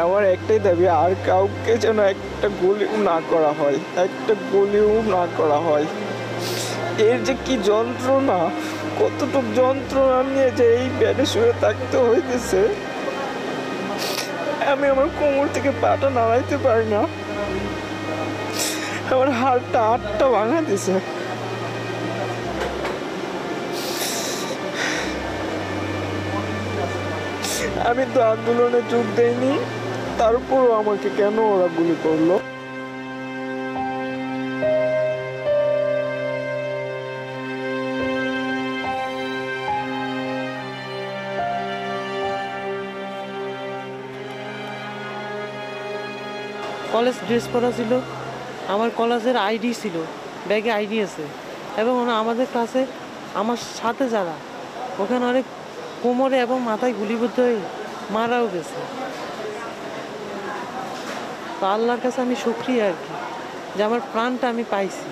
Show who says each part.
Speaker 1: আমার একটাই দাবি, আর কাউকে যেন একটা গুলিও না করা হয়, একটা গুলিও না করা হয়। এর যে কি যন্ত্রণা, কতটুক যন্ত্রণা নিয়ে যে এই বেডে শুয়ে থাকতে হইতেছে, আমি আমার কোমর থেকে পাটা নাড়াইতে পারি না, আমার হাড়টা আটটা ভাঙা দিছে। আমি তো আন্দোলনে যোগ দেইনি, তারপরও আমাকে কেন ওরা গুলি করলো?
Speaker 2: কলেজ ড্রেস পরা ছিল, আমার কলেজের আইডি ছিল, ব্যাগে আইডি আছে, এবং আমাদের ক্লাসে আমার সাথে যারা ওখানে অনেক কোমরে এবং মাথায় গুলিবদ্ধ হয়ে মারাও গেছে। তো আল্লাহর কাছে আমি শুকরিয়া আর কি, যে আমার প্রাণটা আমি পাইছি।